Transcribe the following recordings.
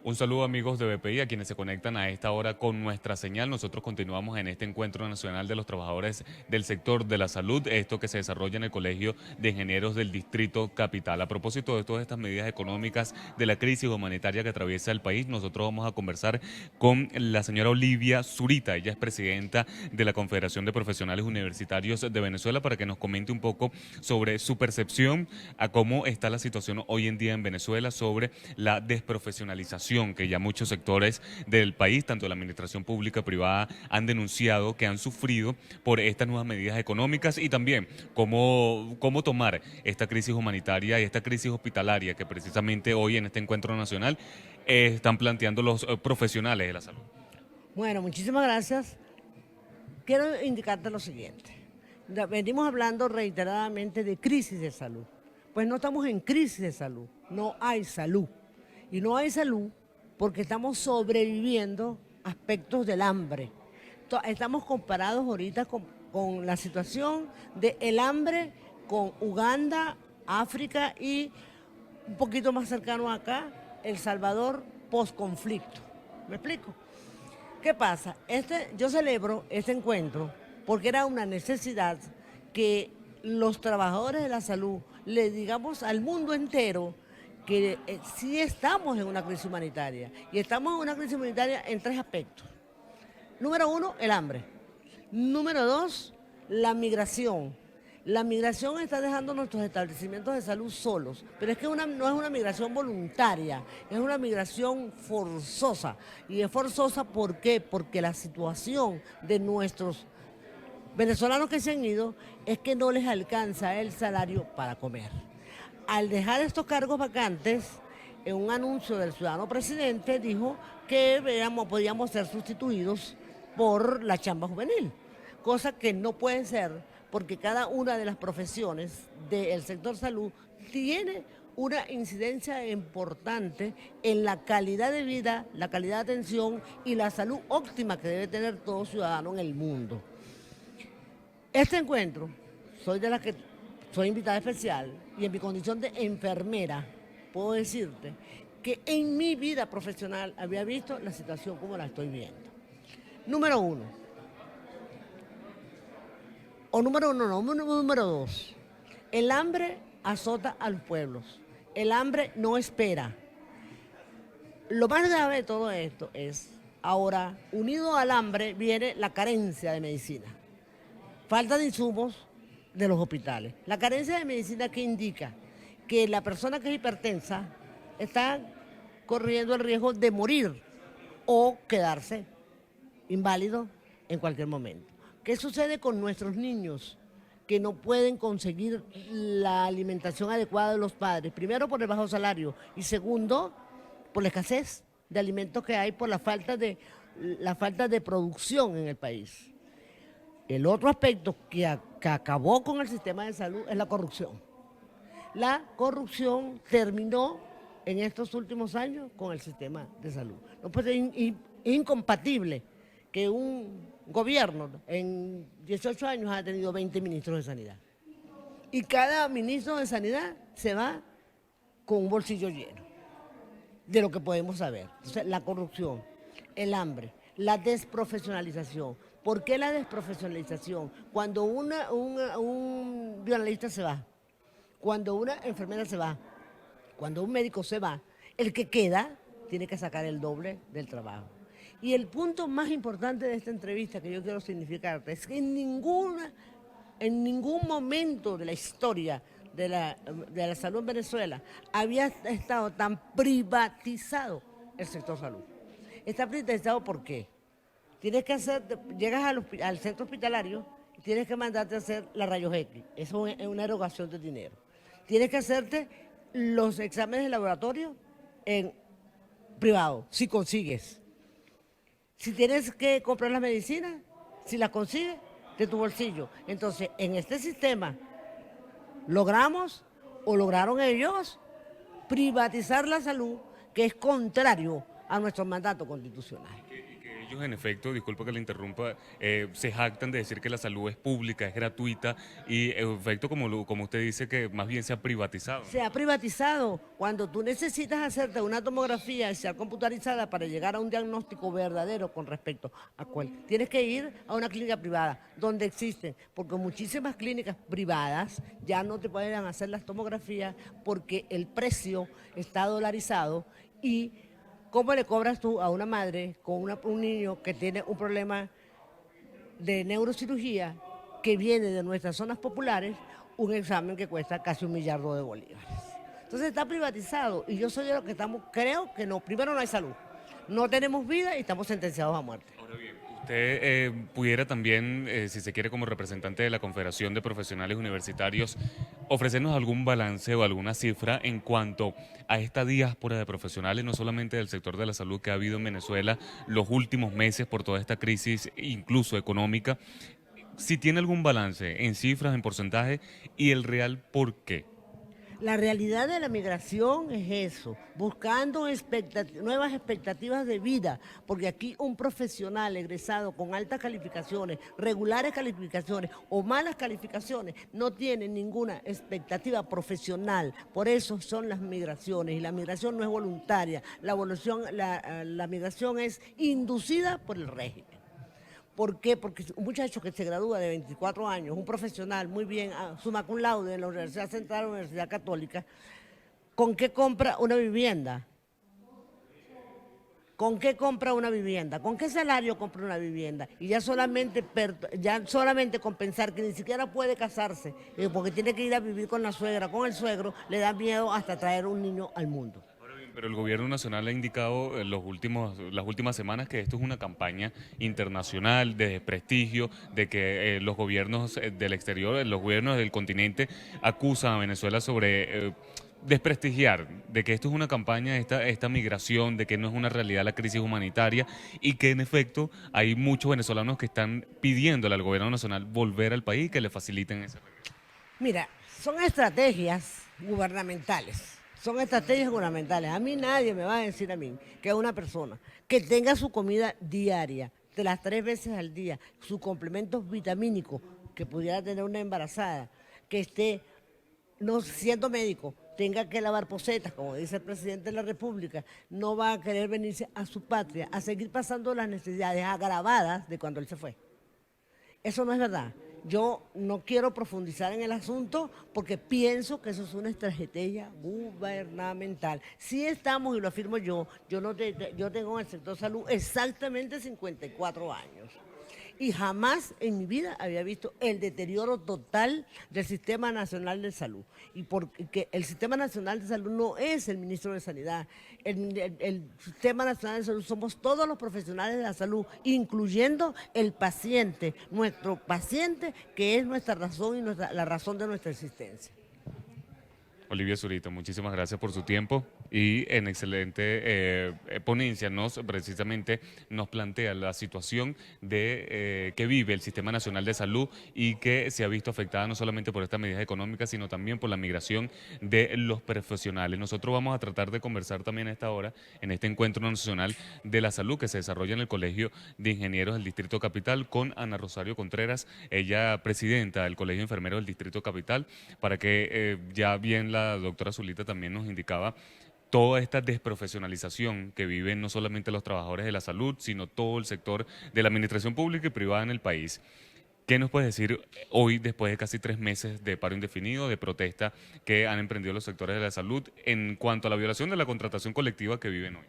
Un saludo amigos de BPI a quienes se conectan a esta hora con nuestra señal. Nosotros continuamos en este encuentro nacional de los trabajadores del sector de la salud, esto que se desarrolla en el Colegio de Ingenieros del Distrito Capital. A propósito de todas estas medidas económicas de la crisis humanitaria que atraviesa el país, nosotros vamos a conversar con la señora Olivia Zurita. Ella es presidenta de la Confederación de Profesionales Universitarios de Venezuela, para que nos comente un poco sobre su percepción a cómo está la situación hoy en día en Venezuela sobre la desprofesionalización que ya muchos sectores del país, tanto de la administración pública privada, han denunciado que han sufrido por estas nuevas medidas económicas, y también cómo tomar esta crisis humanitaria y esta crisis hospitalaria que precisamente hoy en este encuentro nacional están planteando los profesionales de la salud. Bueno, muchísimas gracias. Quiero indicarte lo siguiente. Venimos hablando reiteradamente de crisis de salud. Pues no estamos en crisis de salud, no hay salud. Y no hay salud porque estamos sobreviviendo aspectos del hambre. Estamos comparados ahorita con la situación del hambre con Uganda, África y un poquito más cercano acá, El Salvador post-conflicto. ¿Me explico? ¿Qué pasa? Yo celebro este encuentro porque era una necesidad que los trabajadores de la salud le digamos al mundo entero que sí estamos en una crisis humanitaria. Y estamos en una crisis humanitaria en tres aspectos. Número uno, el hambre. Número dos, la migración. La migración está dejando nuestros establecimientos de salud solos, pero es que no es una migración voluntaria, es una migración forzosa. Y es forzosa, ¿por qué? Porque la situación de nuestros venezolanos que se han ido es que no les alcanza el salario para comer. Al dejar estos cargos vacantes, en un anuncio del ciudadano presidente dijo que podíamos ser sustituidos por la chamba juvenil, cosa que no puede ser porque cada una de las profesiones del sector salud tiene una incidencia importante en la calidad de vida, la calidad de atención y la salud óptima que debe tener todo ciudadano en el mundo. Este encuentro, soy invitada especial y en mi condición de enfermera, puedo decirte que en mi vida profesional había visto la situación como la estoy viendo. Número uno, número dos, el hambre azota a los pueblos, el hambre no espera. Lo más grave de todo esto es, ahora, unido al hambre, viene la carencia de medicina. Falta de insumos de los hospitales. La carencia de medicina que indica que la persona que es hipertensa está corriendo el riesgo de morir o quedarse inválido en cualquier momento. ¿Qué sucede con nuestros niños que no pueden conseguir la alimentación adecuada de los padres? Primero, por el bajo salario y segundo, por la escasez de alimentos que hay por la falta de producción en el país. El otro aspecto que acabó con el sistema de salud es la corrupción. La corrupción terminó en estos últimos años con el sistema de salud. No puede ser incompatible que un gobierno en 18 años haya tenido 20 ministros de sanidad. Y cada ministro de sanidad se va con un bolsillo lleno de lo que podemos saber. Entonces, la corrupción, el hambre, la desprofesionalización. ¿Por qué la desprofesionalización? Cuando un violinista se va, cuando una enfermera se va, cuando un médico se va, el que queda tiene que sacar el doble del trabajo. Y el punto más importante de esta entrevista que yo quiero significarte es que en ningún momento de la historia de la salud en Venezuela había estado tan privatizado el sector salud. Está privatizado ¿por qué? Llegas al centro hospitalario y tienes que mandarte a hacer la rayos X. Eso es una erogación de dinero. Tienes que hacerte los exámenes de laboratorio en privado, si consigues. Si tienes que comprar las medicinas, si las consigues, de tu bolsillo. Entonces, en este sistema, lograron ellos privatizar la salud, que es contrario a nuestro mandato constitucional. Ellos, en efecto, disculpa que le interrumpa, se jactan de decir que la salud es pública, es gratuita y, en efecto, como usted dice, que más bien se ha privatizado, ¿no? Se ha privatizado. Cuando tú necesitas hacerte una tomografía y sea computarizada para llegar a un diagnóstico verdadero con respecto a cuál, tienes que ir a una clínica privada, donde existen, porque muchísimas clínicas privadas ya no te pueden hacer las tomografías porque el precio está dolarizado y ¿cómo le cobras tú a una madre con un niño que tiene un problema de neurocirugía que viene de nuestras zonas populares, un examen que cuesta casi $1.000.000.000? Entonces está privatizado y yo soy de los que estamos, creo que no, primero no hay salud, no tenemos vida y estamos sentenciados a muerte. Ahora bien, usted pudiera también, si se quiere, como representante de la Confederación de Profesionales Universitarios, ofrecernos algún balance o alguna cifra en cuanto a esta diáspora de profesionales, no solamente del sector de la salud que ha habido en Venezuela los últimos meses por toda esta crisis, incluso económica. Si tiene algún balance en cifras, en porcentaje y el real por qué. La realidad de la migración es eso, buscando nuevas expectativas de vida, porque aquí un profesional egresado con altas calificaciones, regulares calificaciones o malas calificaciones, no tiene ninguna expectativa profesional. Por eso son las migraciones, y la migración no es voluntaria, la migración es inducida por el régimen. ¿Por qué? Porque un muchacho que se gradúa de 24 años, un profesional muy bien, summa cum laude de la Universidad Central, la Universidad Católica, ¿con qué compra una vivienda? ¿Con qué compra una vivienda? ¿Con qué salario compra una vivienda? Y ya solamente con pensar que ni siquiera puede casarse, porque tiene que ir a vivir con la suegra, con el suegro, le da miedo hasta traer un niño al mundo. Pero el gobierno nacional ha indicado en las últimas semanas que esto es una campaña internacional de desprestigio, de que los gobiernos del exterior, los gobiernos del continente acusan a Venezuela sobre desprestigiar, de que esto es una campaña, esta migración, de que no es una realidad la crisis humanitaria y que en efecto hay muchos venezolanos que están pidiéndole al gobierno nacional volver al país y que le faciliten ese regreso. Mira, son estrategias gubernamentales. Son estrategias gubernamentales. A mí nadie me va a decir a mí que una persona que tenga su comida diaria, de las 3 veces al día, sus complementos vitamínicos que pudiera tener una embarazada, que esté no siendo médico, tenga que lavar posetas, como dice el presidente de la República, no va a querer venirse a su patria a seguir pasando las necesidades agravadas de cuando él se fue. Eso no es verdad. Yo no quiero profundizar en el asunto porque pienso que eso es una estrategia gubernamental. Sí estamos, y lo afirmo yo tengo en el sector salud exactamente 54 años. Y jamás en mi vida había visto el deterioro total del Sistema Nacional de Salud. Y porque el Sistema Nacional de Salud no es el ministro de Sanidad. El Sistema Nacional de Salud somos todos los profesionales de la salud, incluyendo el paciente, nuestro paciente, que es nuestra razón y la razón de nuestra existencia. Olivia Zurita, muchísimas gracias por su tiempo y en excelente ponencia precisamente nos plantea la situación de que vive el Sistema Nacional de Salud y que se ha visto afectada no solamente por estas medidas económicas, sino también por la migración de los profesionales. Nosotros vamos a tratar de conversar también a esta hora, en este Encuentro Nacional de la Salud que se desarrolla en el Colegio de Ingenieros del Distrito Capital con Ana Rosario Contreras, ella presidenta del Colegio de Enfermeros del Distrito Capital, para que ya bien la doctora Zulita también nos indicaba toda esta desprofesionalización que viven no solamente los trabajadores de la salud, sino todo el sector de la administración pública y privada en el país. ¿Qué nos puedes decir hoy, después de casi 3 meses de paro indefinido, de protesta que han emprendido los sectores de la salud en cuanto a la violación de la contratación colectiva que viven hoy?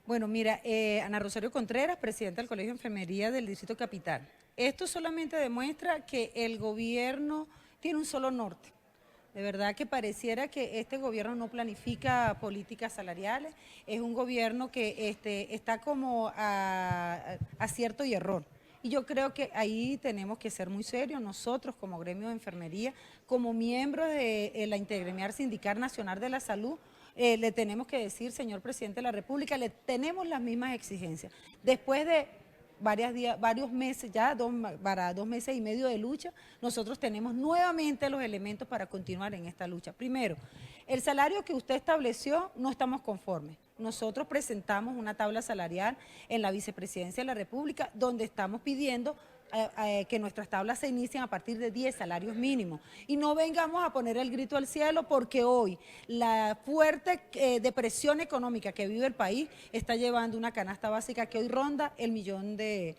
Bueno, mira, Ana Rosario Contreras, presidenta del Colegio de Enfermería del Distrito Capital. Esto solamente demuestra que el gobierno tiene un solo norte. De verdad que pareciera que este gobierno no planifica políticas salariales, es un gobierno que está como a acierto y error. Y yo creo que ahí tenemos que ser muy serios nosotros como gremio de enfermería, como miembros de la Intergremial Sindical Nacional de la Salud, le tenemos que decir, señor presidente de la República, le tenemos las mismas exigencias. Después de varios meses ya, para 2 meses y medio de lucha, nosotros tenemos nuevamente los elementos para continuar en esta lucha. Primero, el salario que usted estableció, no estamos conformes. Nosotros presentamos una tabla salarial en la Vicepresidencia de la República donde estamos pidiendo que nuestras tablas se inicien a partir de 10 salarios mínimos. Y no vengamos a poner el grito al cielo porque hoy la fuerte depresión económica que vive el país está llevando una canasta básica que hoy ronda el millón de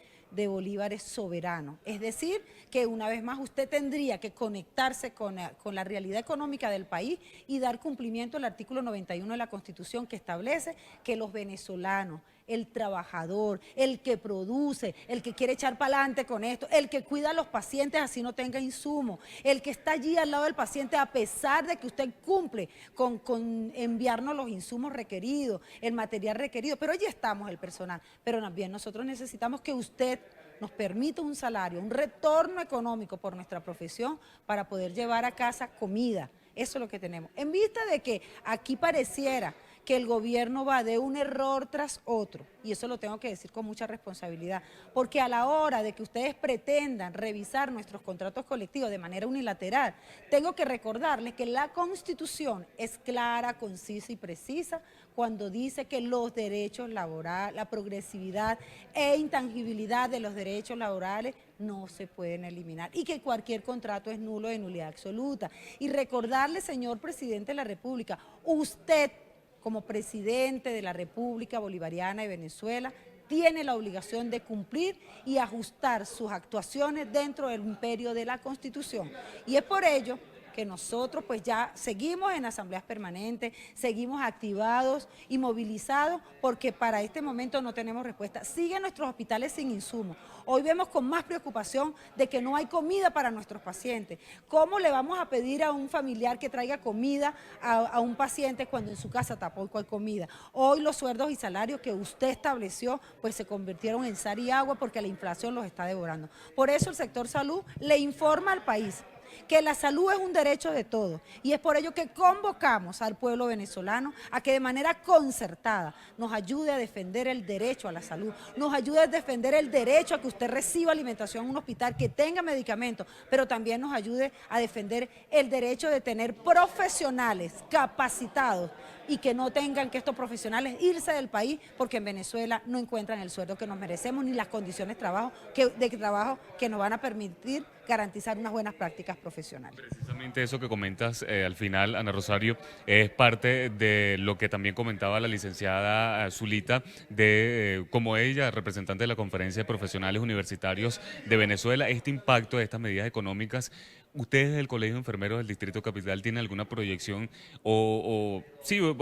bolívares soberano. Es decir, que una vez más usted tendría que conectarse con la realidad económica del país y dar cumplimiento al artículo 91 de la Constitución que establece que los venezolanos, el trabajador, el que produce, el que quiere echar para adelante con esto, el que cuida a los pacientes así no tenga insumos, el que está allí al lado del paciente a pesar de que usted cumple con enviarnos los insumos requeridos, el material requerido, pero allí estamos el personal, pero también nosotros necesitamos que usted nos permita un salario, un retorno económico por nuestra profesión para poder llevar a casa comida. Eso es lo que tenemos. En vista de que aquí pareciera que el gobierno va de un error tras otro, y eso lo tengo que decir con mucha responsabilidad, porque a la hora de que ustedes pretendan revisar nuestros contratos colectivos de manera unilateral, tengo que recordarles que la Constitución es clara, concisa y precisa cuando dice que los derechos laborales, la progresividad e intangibilidad de los derechos laborales no se pueden eliminar y que cualquier contrato es nulo de nulidad absoluta. Y recordarle, señor presidente de la República, usted como presidente de la República Bolivariana de Venezuela tiene la obligación de cumplir y ajustar sus actuaciones dentro del imperio de la Constitución. Y es por ello que nosotros pues ya seguimos en asambleas permanentes, seguimos activados y movilizados porque para este momento no tenemos respuesta. Siguen nuestros hospitales sin insumos. Hoy vemos con más preocupación de que no hay comida para nuestros pacientes. ¿Cómo le vamos a pedir a un familiar que traiga comida a un paciente cuando en su casa tampoco hay comida? Hoy los sueldos y salarios que usted estableció pues se convirtieron en sal y agua porque la inflación los está devorando. Por eso el sector salud le informa al país que la salud es un derecho de todos y es por ello que convocamos al pueblo venezolano a que de manera concertada nos ayude a defender el derecho a la salud, nos ayude a defender el derecho a que usted reciba alimentación en un hospital, que tenga medicamentos, pero también nos ayude a defender el derecho de tener profesionales capacitados y que no tengan que estos profesionales irse del país porque en Venezuela no encuentran el sueldo que nos merecemos ni las condiciones de trabajo que nos van a permitir garantizar unas buenas prácticas profesionales. Precisamente eso que comentas al final, Ana Rosario, es parte de lo que también comentaba la licenciada Zulita, de como ella, representante de la Conferencia de Profesionales Universitarios de Venezuela, este impacto de estas medidas económicas. ¿Ustedes del Colegio de Enfermeros del Distrito Capital tienen alguna proyección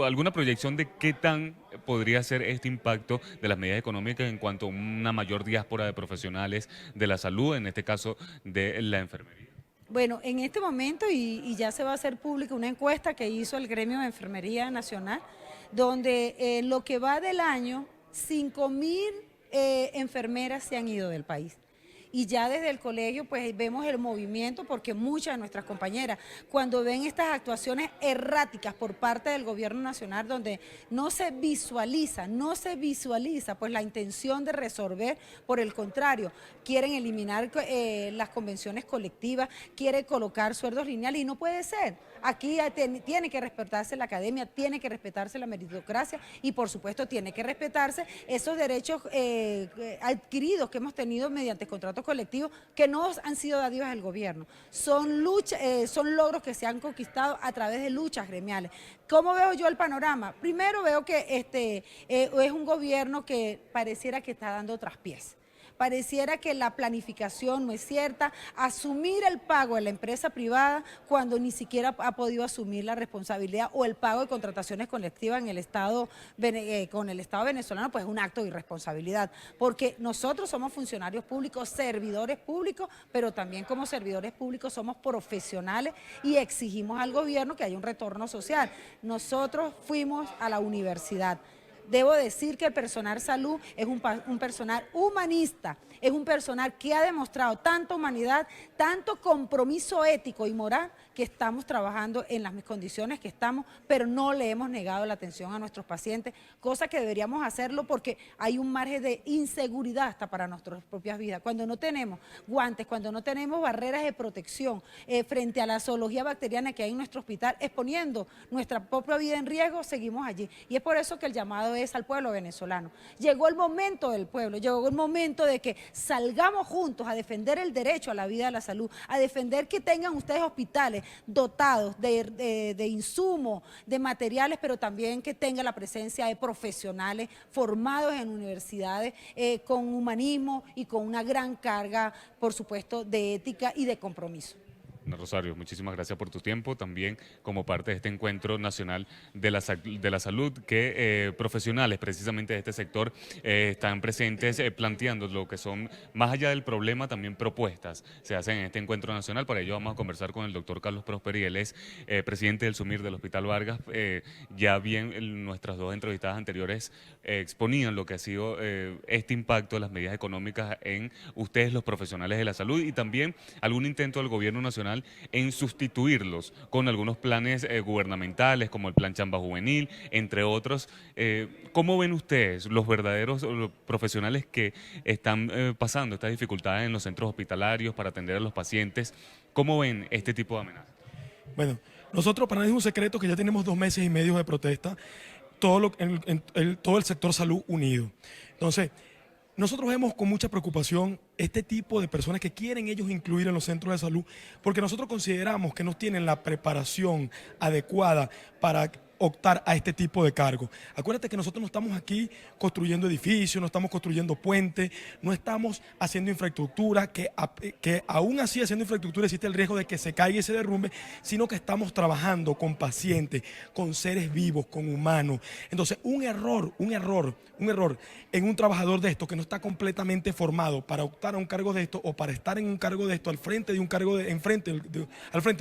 alguna proyección de qué tan podría ser este impacto de las medidas económicas en cuanto a una mayor diáspora de profesionales de la salud, en este caso de la enfermería? Bueno, en este momento y ya se va a hacer pública una encuesta que hizo el Gremio de Enfermería Nacional, donde lo que va del año, 5.000 enfermeras se han ido del país. Y ya desde el colegio pues vemos el movimiento porque muchas de nuestras compañeras cuando ven estas actuaciones erráticas por parte del gobierno nacional donde no se visualiza pues la intención de resolver, por el contrario, quieren eliminar las convenciones colectivas, quieren colocar sueldos lineales y no puede ser. Aquí tiene que respetarse la academia, tiene que respetarse la meritocracia y por supuesto tiene que respetarse esos derechos adquiridos que hemos tenido mediante contratos colectivos que no han sido dádivas del gobierno. Son logros que se han conquistado a través de luchas gremiales. ¿Cómo veo yo el panorama? Primero veo que es un gobierno que pareciera que está dando traspiés. Pareciera que la planificación no es cierta, asumir el pago de la empresa privada cuando ni siquiera ha podido asumir la responsabilidad o el pago de contrataciones colectivas en el Estado, con el Estado venezolano, pues es un acto de irresponsabilidad, porque nosotros somos funcionarios públicos, servidores públicos, pero también como servidores públicos somos profesionales y exigimos al gobierno que haya un retorno social. Nosotros fuimos a la universidad. Debo decir que el personal salud es un personal humanista, es un personal que ha demostrado tanta humanidad, tanto compromiso ético y moral, que estamos trabajando en las condiciones que estamos, pero no le hemos negado la atención a nuestros pacientes, cosa que deberíamos hacerlo porque hay un margen de inseguridad hasta para nuestras propias vidas. Cuando no tenemos guantes, cuando no tenemos barreras de protección frente a la zoología bacteriana que hay en nuestro hospital, exponiendo nuestra propia vida en riesgo, seguimos allí. Y es por eso que el llamado es al pueblo venezolano. Llegó el momento del pueblo, llegó el momento de que salgamos juntos a defender el derecho a la vida y a la salud, a defender que tengan ustedes hospitales dotados de insumos, de materiales, pero también que tenga la presencia de profesionales formados en universidades con humanismo y con una gran carga, por supuesto, de ética y de compromiso. Ana Rosario, muchísimas gracias por tu tiempo, también como parte de este encuentro nacional de la salud, que profesionales precisamente de este sector están presentes planteando lo que son, más allá del problema, también propuestas se hacen en este encuentro nacional. Para ello vamos a conversar con el doctor Carlos Prosperi, él es presidente del SUMIR del Hospital Vargas. Ya bien nuestras dos entrevistadas anteriores exponían lo que ha sido este impacto de las medidas económicas en ustedes, los profesionales de la salud, y también algún intento del gobierno nacional en sustituirlos con algunos planes gubernamentales como el Plan Chamba Juvenil, entre otros. ¿Cómo ven ustedes los verdaderos profesionales que están pasando estas dificultades en los centros hospitalarios para atender a los pacientes? ¿Cómo ven este tipo de amenazas? Bueno, nosotros, para nadie es un secreto que ya tenemos 2 meses y medio de protesta, todo el sector salud unido. Entonces, nosotros vemos con mucha preocupación este tipo de personas que quieren ellos incluir en los centros de salud, porque nosotros consideramos que no tienen la preparación adecuada para optar a este tipo de cargo. Acuérdate que nosotros no estamos aquí construyendo edificios, no estamos construyendo puentes, no estamos haciendo infraestructura, que aún así haciendo infraestructura existe el riesgo de que se caiga y se derrumbe, sino que estamos trabajando con pacientes, con seres vivos, con humanos. Entonces, un error en un trabajador de esto que no está completamente formado para optar a un cargo de esto o para estar en un cargo de esto, al frente de un cargo de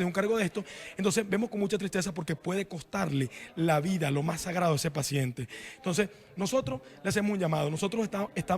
un cargo de esto, entonces vemos con mucha tristeza porque puede costarle la vida, lo más sagrado de ese paciente. Entonces, nosotros le hacemos un llamado, nosotros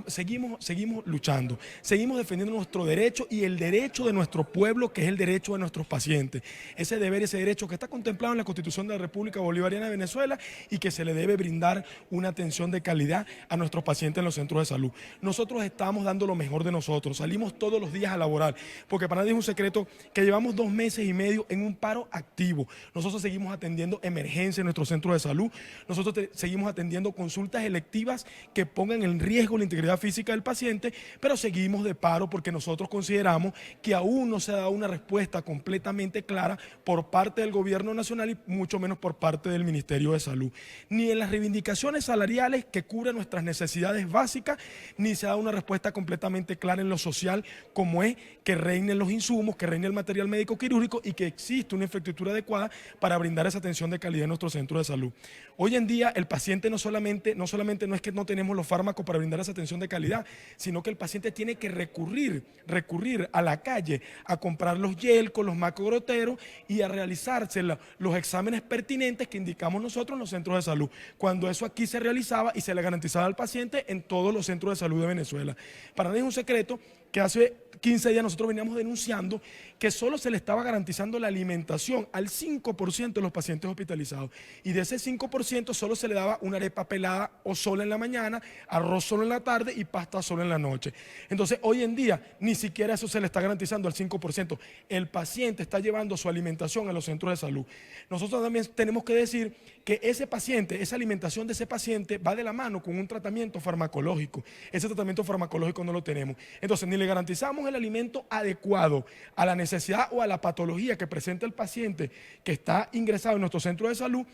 seguimos luchando, seguimos defendiendo nuestro derecho y el derecho de nuestro pueblo, que es el derecho de nuestros pacientes. Ese deber, ese derecho que está contemplado en la Constitución de la República Bolivariana de Venezuela y que se le debe brindar una atención de calidad a nuestros pacientes en los centros de salud. Nosotros estamos dando lo mejor de nosotros, salimos todos los días a laborar, porque para nadie es un secreto que llevamos 2 meses y medio en un paro activo. Nosotros seguimos atendiendo emergencias en nuestros centros de salud, nosotros seguimos atendiendo consultas electivas que pongan en riesgo la integridad física del paciente, pero seguimos de paro porque nosotros consideramos que aún no se ha dado una respuesta completamente clara por parte del gobierno nacional y mucho menos por parte del Ministerio de Salud. Ni en las reivindicaciones salariales que cubren nuestras necesidades básicas, ni se ha dado una respuesta completamente clara en lo social, como es que reinen los insumos, que reine el material médico quirúrgico y que existe una infraestructura adecuada para brindar esa atención de calidad en nuestros centros de salud. Hoy en día el paciente no solamente no es que no tenemos los fármacos para brindar esa atención de calidad, sino que el paciente tiene que recurrir a la calle a comprar los yelcos, los macrogoteros y a realizarse los exámenes pertinentes que indicamos nosotros en los centros de salud, cuando eso aquí se realizaba y se le garantizaba al paciente en todos los centros de salud de Venezuela. Para nadie es un secreto que hace 15 días nosotros veníamos denunciando que solo se le estaba garantizando la alimentación al 5% de los pacientes hospitalizados, y de ese 5% solo se le daba una arepa pelada o sola en la mañana, arroz solo en la tarde y pasta solo en la noche. Entonces hoy en día ni siquiera eso se le está garantizando al 5%. El paciente está llevando su alimentación a los centros de salud. Nosotros también tenemos que decir que ese paciente, esa alimentación de ese paciente va de la mano con un tratamiento farmacológico. Ese tratamiento farmacológico no lo tenemos. Entonces ni le garantizamos el alimento adecuado a la necesidad o a la patología que presenta el paciente que está ingresado en nuestro centro de salud,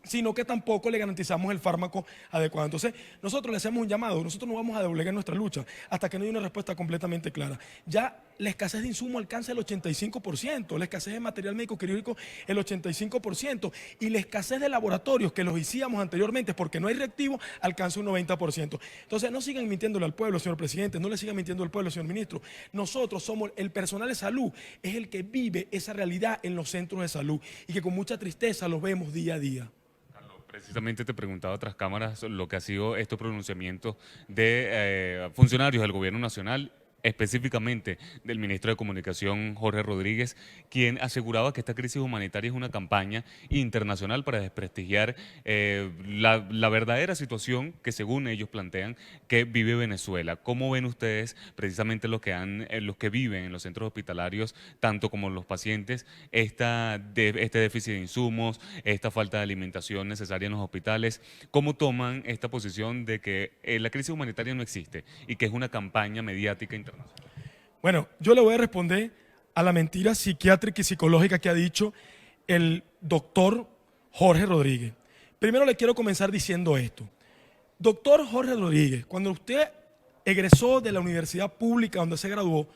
sino que tampoco le garantizamos el fármaco adecuado. Entonces, nosotros le hacemos un llamado, nosotros no vamos a doblegar nuestra lucha hasta que no haya una respuesta completamente clara. Ya la escasez de insumo alcanza el 85%, la escasez de material médico quirúrgico el 85%, y la escasez de laboratorios que los hicimos anteriormente porque no hay reactivo alcanza un 90%. Entonces, no sigan mintiéndole al pueblo, señor presidente, no le sigan mintiendo al pueblo, señor ministro. Nosotros somos el personal de salud, es el que vive esa realidad en los centros de salud y que con mucha tristeza los vemos día a día. Precisamente te preguntaba tras cámaras lo que ha sido estos pronunciamientos de funcionarios del gobierno nacional específicamente del ministro de Comunicación, Jorge Rodríguez, quien aseguraba que esta crisis humanitaria es una campaña internacional para desprestigiar la verdadera situación que, según ellos plantean, que vive Venezuela. ¿Cómo ven ustedes precisamente los que viven en los centros hospitalarios, tanto como los pacientes, este déficit de insumos, esta falta de alimentación necesaria en los hospitales? ¿Cómo toman esta posición de que la crisis humanitaria no existe y que es una campaña mediática internacional? Bueno, yo le voy a responder a la mentira psiquiátrica y psicológica que ha dicho el doctor Jorge Rodríguez. Primero le quiero comenzar diciendo esto. Doctor Jorge Rodríguez, cuando usted egresó de la universidad pública donde se graduó,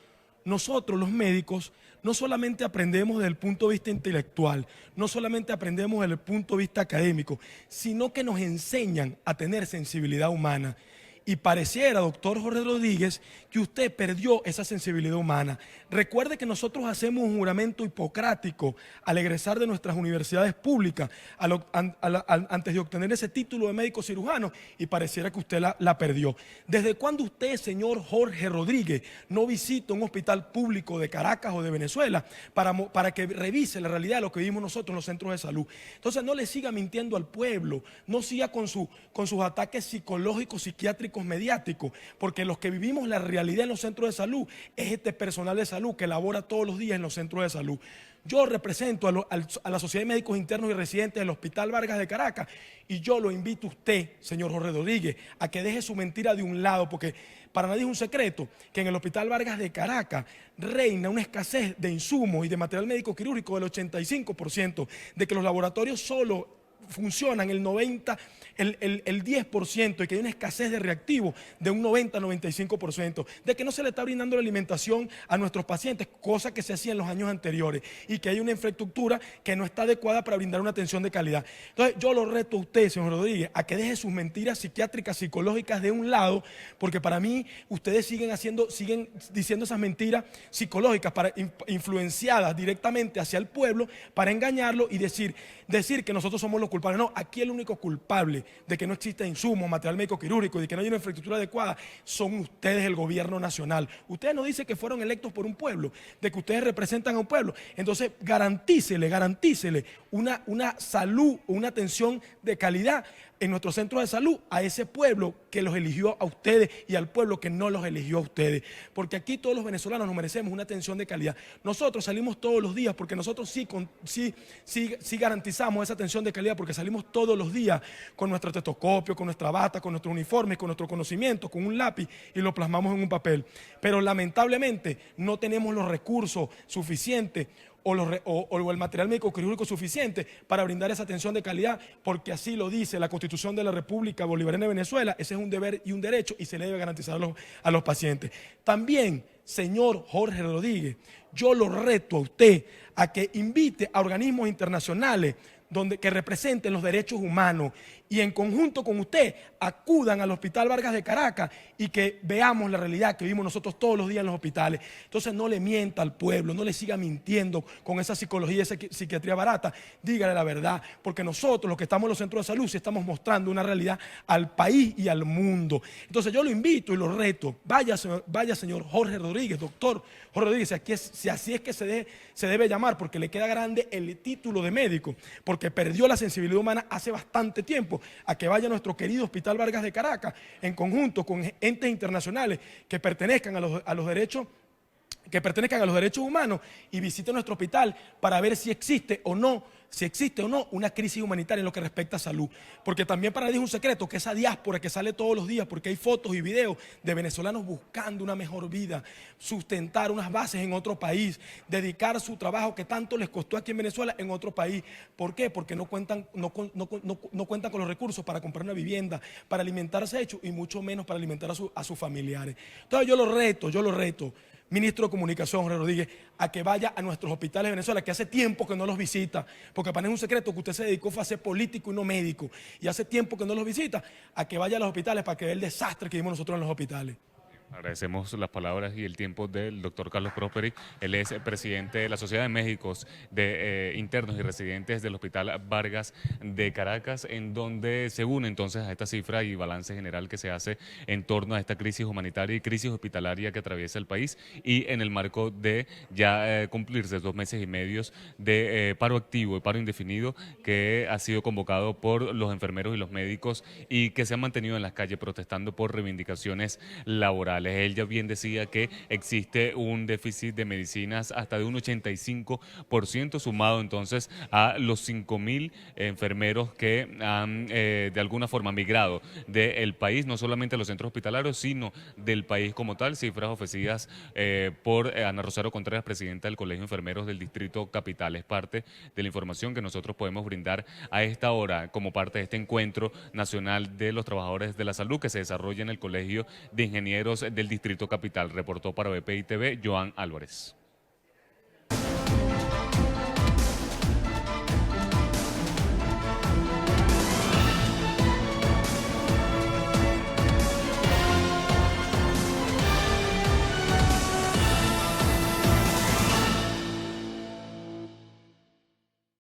nosotros los médicos no solamente aprendemos desde el punto de vista intelectual, no solamente aprendemos desde el punto de vista académico, sino que nos enseñan a tener sensibilidad humana. Y pareciera, doctor Jorge Rodríguez, que usted perdió esa sensibilidad humana. Recuerde que nosotros hacemos un juramento hipocrático al egresar de nuestras universidades públicas, antes de obtener ese título de médico cirujano, y pareciera que usted la perdió. ¿Desde cuándo usted, señor Jorge Rodríguez, no visita un hospital público de Caracas o de Venezuela para que revise la realidad de lo que vivimos nosotros en los centros de salud? Entonces no le siga mintiendo al pueblo, no siga con sus ataques psicológicos, psiquiátricos, mediáticos, porque los que vivimos la realidad en los centros de salud es este personal de salud que labora todos los días en los centros de salud. Yo represento a la Sociedad de Médicos Internos y Residentes del Hospital Vargas de Caracas, y yo lo invito a usted, señor Jorge Rodríguez, a que deje su mentira de un lado, porque para nadie es un secreto que en el Hospital Vargas de Caracas reina una escasez de insumos y de material médico quirúrgico del 85%, de que los laboratorios solo funcionan el 10%, y que hay una escasez de reactivos de un 90-95%, de que no se le está brindando la alimentación a nuestros pacientes, cosa que se hacía en los años anteriores, y que hay una infraestructura que no está adecuada para brindar una atención de calidad. Entonces yo lo reto a usted, señor Rodríguez, a que deje sus mentiras psiquiátricas, psicológicas de un lado, porque para mí ustedes siguen diciendo esas mentiras psicológicas influenciadas directamente hacia el pueblo para engañarlo y decir que nosotros somos los culpables. No, aquí el único culpable de que no exista insumo, material médico quirúrgico, de que no hay una infraestructura adecuada, son ustedes, el gobierno nacional. Ustedes no dicen que fueron electos por un pueblo, de que ustedes representan a un pueblo. Entonces garantícele una salud, una atención de calidad en nuestros centros de salud a ese pueblo que los eligió a ustedes y al pueblo que no los eligió a ustedes. Porque aquí todos los venezolanos nos merecemos una atención de calidad. Nosotros salimos todos los días, porque nosotros sí garantizamos esa atención de calidad, porque salimos todos los días con nuestro estetoscopio, con nuestra bata, con nuestro uniforme, con nuestro conocimiento, con un lápiz, y lo plasmamos en un papel. Pero lamentablemente no tenemos los recursos suficientes o el material médico quirúrgico suficiente para brindar esa atención de calidad, porque así lo dice la Constitución de la República Bolivariana de Venezuela. Ese es un deber y un derecho, y se le debe garantizar a los pacientes. También, señor Jorge Rodríguez, yo lo reto a usted a que invite a organismos internacionales que representen los derechos humanos, y en conjunto con usted acudan al Hospital Vargas de Caracas y que veamos la realidad que vivimos nosotros todos los días en los hospitales. Entonces no le mienta al pueblo, no le siga mintiendo con esa psicología, esa psiquiatría barata. Dígale la verdad, porque nosotros los que estamos en los centros de salud sí estamos mostrando una realidad al país y al mundo. Entonces yo lo invito y lo reto, vaya señor Jorge Rodríguez, doctor Jorge Rodríguez, si así es que se debe llamar, porque le queda grande el título de médico, porque perdió la sensibilidad humana hace bastante tiempo, a que vaya a nuestro querido Hospital Vargas de Caracas en conjunto con entes internacionales que pertenezcan a los derechos humanos, y visite nuestro hospital para ver si existe o no una crisis humanitaria en lo que respecta a salud. Porque también para nadie es un secreto que esa diáspora que sale todos los días, porque hay fotos y videos de venezolanos buscando una mejor vida, sustentar unas bases en otro país, dedicar su trabajo que tanto les costó aquí en Venezuela en otro país. ¿Por qué? Porque no cuentan con los recursos para comprar una vivienda, para alimentarse hecho, y mucho menos para alimentar a sus familiares. Entonces yo lo reto, ministro de Comunicación, Jorge Rodríguez, a que vaya a nuestros hospitales de Venezuela, que hace tiempo que no los visita, porque para mí es un secreto que usted se dedicó a ser político y no médico, y hace tiempo que no los visita, a que vaya a los hospitales para que vea el desastre que vimos nosotros en los hospitales. Agradecemos las palabras y el tiempo del doctor Carlos Prosperi. Él es presidente de la Sociedad de Médicos de Internos y Residentes del Hospital Vargas de Caracas, en donde se une entonces a esta cifra y balance general que se hace en torno a esta crisis humanitaria y crisis hospitalaria que atraviesa el país, y en el marco de ya cumplirse 2 meses y medio de paro activo y paro indefinido que ha sido convocado por los enfermeros y los médicos y que se han mantenido en las calles protestando por reivindicaciones laborales. Él ya bien decía que existe un déficit de medicinas hasta de un 85%, sumado entonces a los 5.000 enfermeros que han de alguna forma migrado del país, no solamente a los centros hospitalarios, sino del país como tal, cifras ofrecidas por Ana Rosario Contreras, presidenta del Colegio de Enfermeros del Distrito Capital. Es parte de la información que nosotros podemos brindar a esta hora como parte de este encuentro nacional de los trabajadores de la salud que se desarrolla en el Colegio de Ingenieros del Distrito Capital. Reportó para BPI TV Joan Álvarez.